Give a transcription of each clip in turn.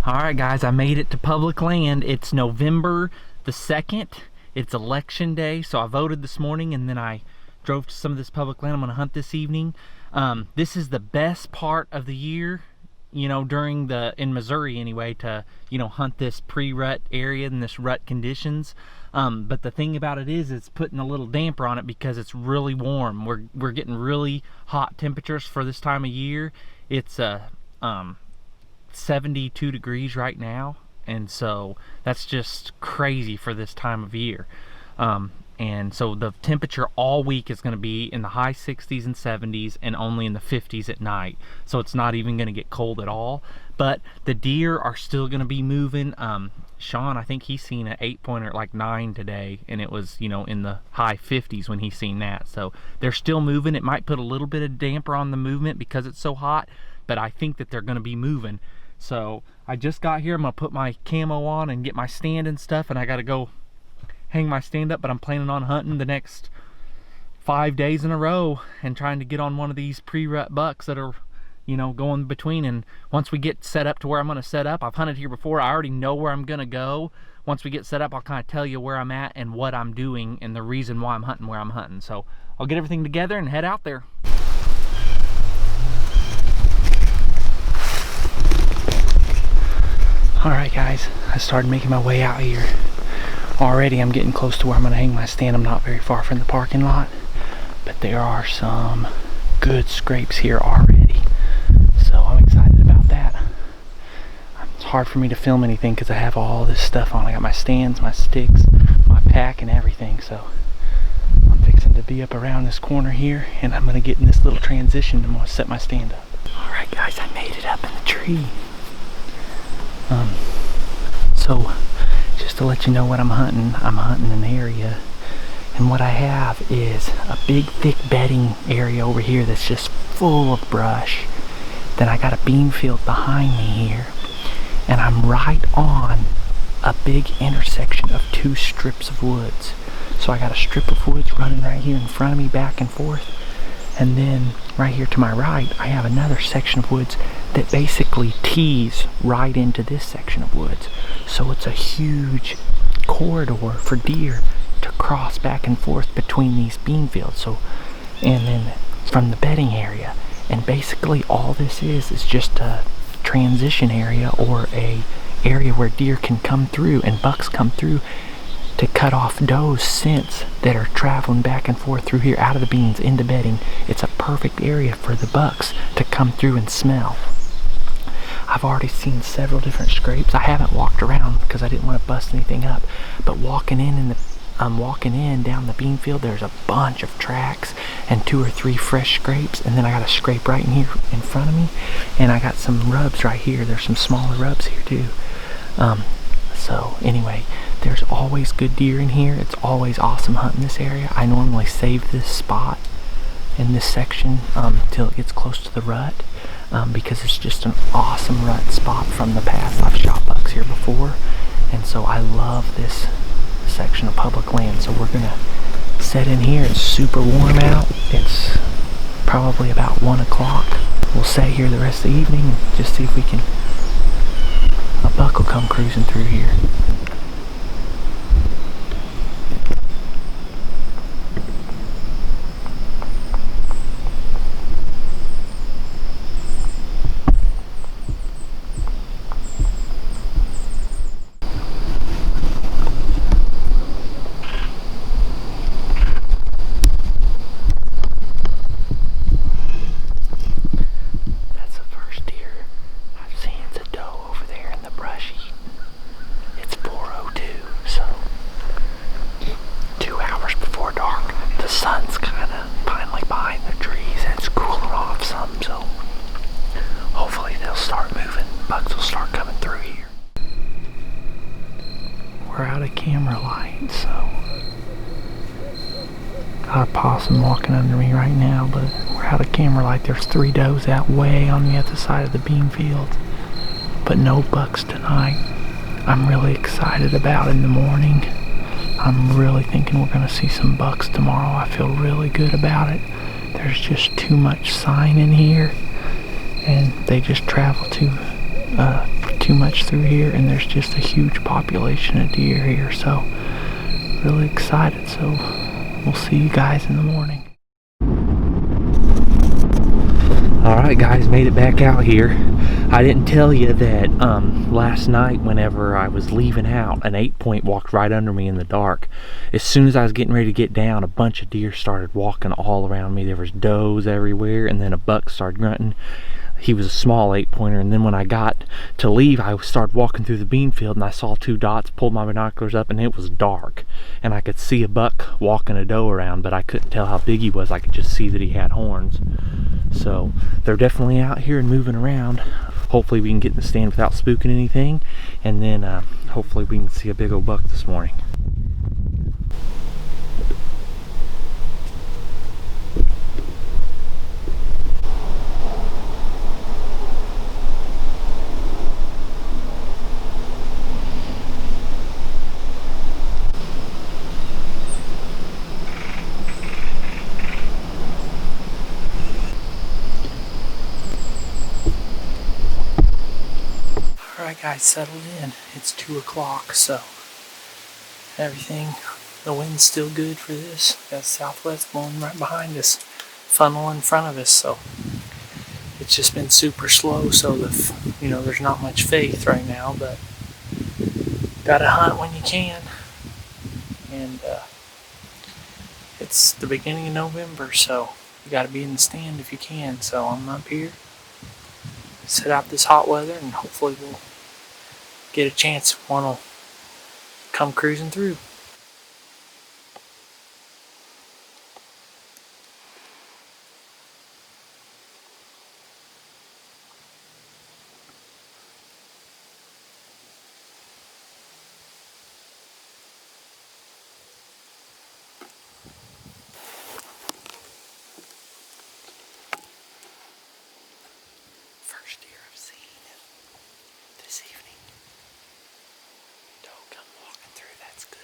Alright guys, I made it to public land. It's November the 2nd. It's election day, so I voted this morning and then I drove to some of this public land I'm gonna hunt this evening. This is the best part of the year, you know, in Missouri anyway, to, you know, hunt this pre-rut area and this rut conditions. But the thing about it is it's putting a little damper on it because it's really warm. We're getting really hot temperatures for this time of year. It's 72 degrees right now, and so that's just crazy for this time of year. And so the temperature all week is going to be in the high 60s and 70s and only in the 50s at night, so it's not even going to get cold at all. But the deer are still going to be moving. Sean, I think he's seen an 8-pointer at like 9 today, and it was, you know, in the high 50s when he's seen that. So they're still moving. It might put a little bit of damper on the movement because it's so hot, but I think that they're going to be moving. So I just got here. I'm gonna put my camo on and get my stand and stuff, and I gotta go hang my stand up, but I'm planning on hunting the next 5 days in a row and trying to get on one of these pre-rut bucks that are, you know, going between. And once we get set up to where I'm gonna set up, I've hunted here before, I already know where I'm gonna go. Once we get set up, I'll kind of tell you where I'm at and what I'm doing and the reason why I'm hunting where I'm hunting. So I'll get everything together and head out there. Alright guys, I started making my way out here. Already I'm getting close to where I'm going to hang my stand. I'm not very far from the parking lot, but there are some good scrapes here already. So I'm excited about that. It's hard for me to film anything because I have all this stuff on. I got my stands, my sticks, my pack and everything. So I'm fixing to be up around this corner here, and I'm going to get in this little transition and I'm going to set my stand up. Alright guys, I made it up in the tree. So just to let you know what I'm hunting an area, and what I have is a big thick bedding area over here that's just full of brush. Then I got a bean field behind me here, and I'm right on a big intersection of 2 strips of woods. So I got a strip of woods running right here in front of me, back and forth, and then right here to my right I have another section of woods that basically tees right into this section of woods. So it's a huge corridor for deer to cross back and forth between these bean fields. So, and then from the bedding area, and basically all this is just a transition area, or a area where deer can come through and bucks come through to cut off does' scents that are traveling back and forth through here out of the beans into bedding. It's a perfect area for the bucks to come through and smell. I've already seen several different scrapes. I haven't walked around because I didn't want to bust anything up, but walking in down the bean field, there's a bunch of tracks and 2 or 3 fresh scrapes, and then I got a scrape right in here in front of me, and I got some rubs right here. There's some smaller rubs here too. So anyway, there's always good deer in here. It's always awesome hunting this area. I normally save this spot in this section till it gets close to the rut, because it's just an awesome rut spot from the past. I've shot bucks here before, and so I love this section of public land. So we're gonna set in here. It's super warm out. It's probably about 1 o'clock. We'll set here the rest of the evening and just see if we can, a buck will come cruising through here. We're out of camera light, so got a possum walking under me right now, but we're out of camera light. There's 3 does out way on the other side of the bean field, but no bucks tonight. I'm really excited about in the morning. I'm really thinking we're gonna see some bucks tomorrow. I feel really good about it. There's just too much sign in here, and they just travel too too much through here, and there's just a huge population of deer here, so really excited. So we'll see you guys in the morning. Alright guys, made it back out here. I didn't tell you that last night whenever I was leaving out, an 8-point walked right under me in the dark. As soon as I was getting ready to get down, a bunch of deer started walking all around me. There was does everywhere, and then a buck started grunting. He was a small 8-pointer, and then when I got to leave, I started walking through the bean field, and I saw 2 dots, pulled my binoculars up, and it was dark. And I could see a buck walking a doe around, but I couldn't tell how big he was. I could just see that he had horns. So they're definitely out here and moving around. Hopefully we can get in the stand without spooking anything, and then hopefully we can see a big old buck this morning. Alright guys, settled in. It's 2 o'clock, so everything, the wind's still good for this. Got southwest blowing right behind us, funnel in front of us, so it's just been super slow, so there's not much faith right now, but gotta hunt when you can. And it's the beginning of November, so you gotta be in the stand if you can. So I'm up here, set out this hot weather, and hopefully we'll get a chance one will come cruising through. First deer I've seen this evening. Don't come walking through, that's good.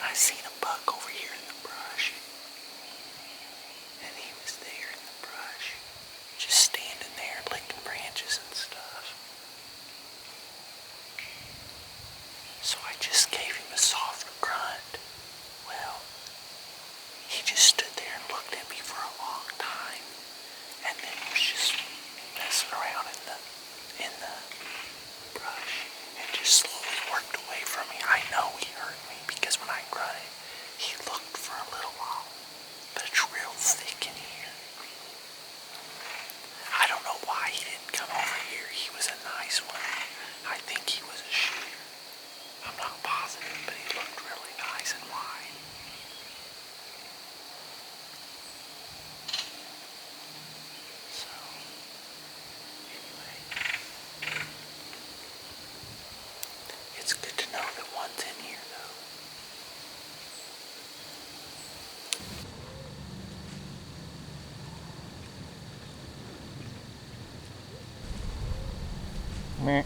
I seen a buck over here in the brush, and he was there in the brush, just standing there licking branches and stuff. So I just gave him a soft grunt. Well, he just stood there and and then was just messing around in the brush and just slowly worked away from me. I know he heard me because when I grunted, he looked for a little while, but it's real thick in here. I don't know why he didn't come over here. He was a nice one. I think he was a shooter. I'm not positive, but he looked really nice and wide. So, anyway, it's good to know that one's in here, though. Meh.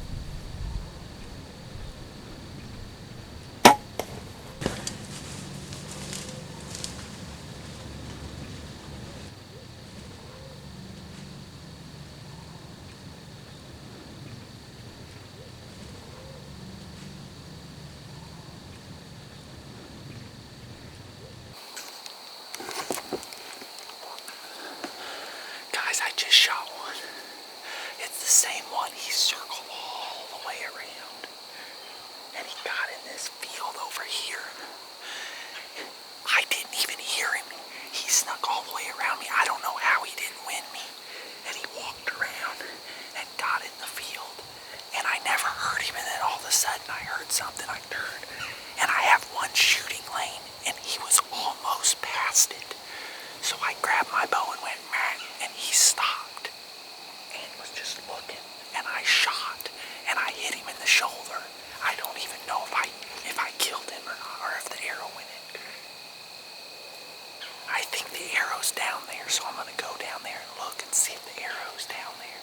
Guys, I just shot one. It's the same one. He circled all the way around. And he got in this field over here. I didn't even hear him. He snuck all the way around me. I don't know how he didn't win me. And he walked around and got in the field. And I never heard him. And then all of a sudden I heard something. I turned. And I have one shooting lane. And he was almost past it. So I grabbed my bow and went, man. And he stopped. And was just looking. And I shot. And I hit him in the shoulder. I don't even know if I killed him or not. Or if the arrow went in. I think the arrow's down there, so I'm going to go down there and look and see if the arrow's down there.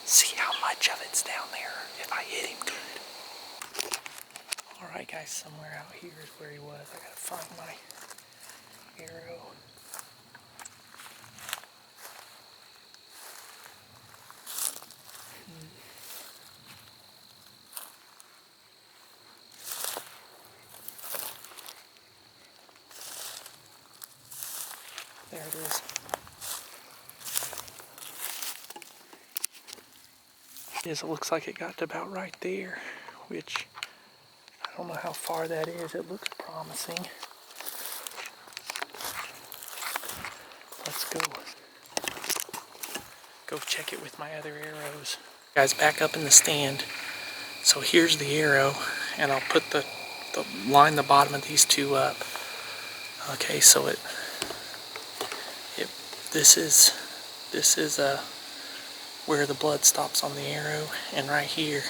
See how much of it's down there, if I hit him good. Alright guys, somewhere out here is where he was. I got to find my arrow. There it is. It looks like it got to about right there, which I don't know how far that is. It looks promising. Let's go check it with my other arrows. Guys, back up in the stand. So here's the arrow, and I'll put line the bottom of these two up. Okay, so this is where the blood stops on the arrow, and right here.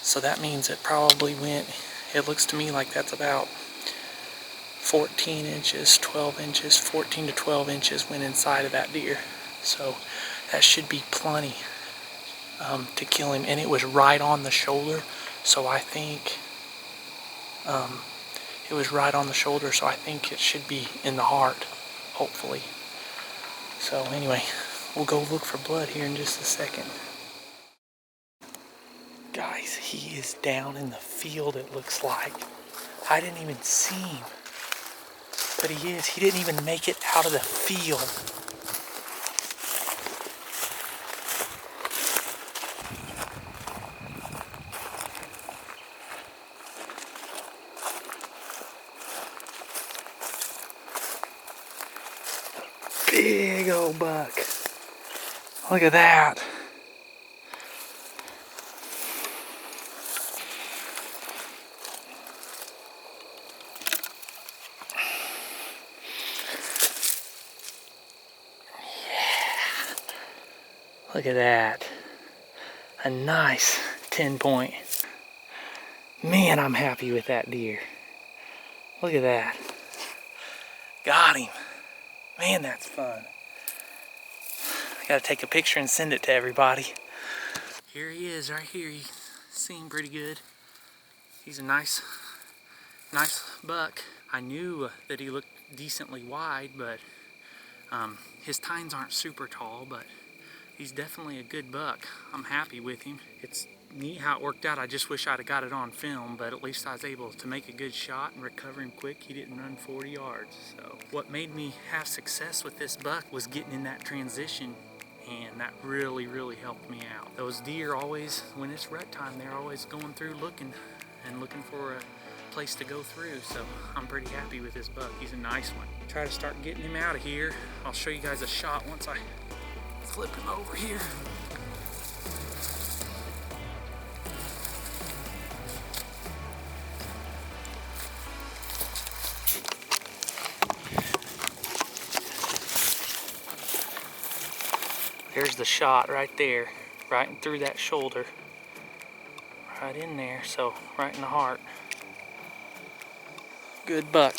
So that means it probably went, it looks to me like that's about 14 inches, 12 inches, 14 to 12 inches went inside of that deer. So that should be plenty to kill him. And it was right on the shoulder, so I think it was right on the shoulder, so I think it should be in the heart, hopefully. So anyway, we'll go look for blood here in just a second. Guys, he is down in the field, it looks like. I didn't even see him. But he is. He didn't even make it out of the field. Big old buck. Look at that. Look at that. A nice 10-point. Man, I'm happy with that deer. Look at that. Got him. Man, that's fun. I gotta take a picture and send it to everybody. Here he is, right here. You see him pretty good. He's a nice buck. I knew that he looked decently wide, but his tines aren't super tall, but he's definitely a good buck. I'm happy with him. It's neat how it worked out. I just wish I'd have got it on film, but at least I was able to make a good shot and recover him quick. He didn't run 40 yards. So what made me have success with this buck was getting in that transition and that really helped me out. Those deer always, when it's rut time, they're always going through looking for a place to go through, so I'm pretty happy with this buck. He's a nice one. Try to start getting him out of here. I'll show you guys a shot once I flip him over here. There's the shot right there, right through that shoulder. Right in there, so right in the heart. Good buck.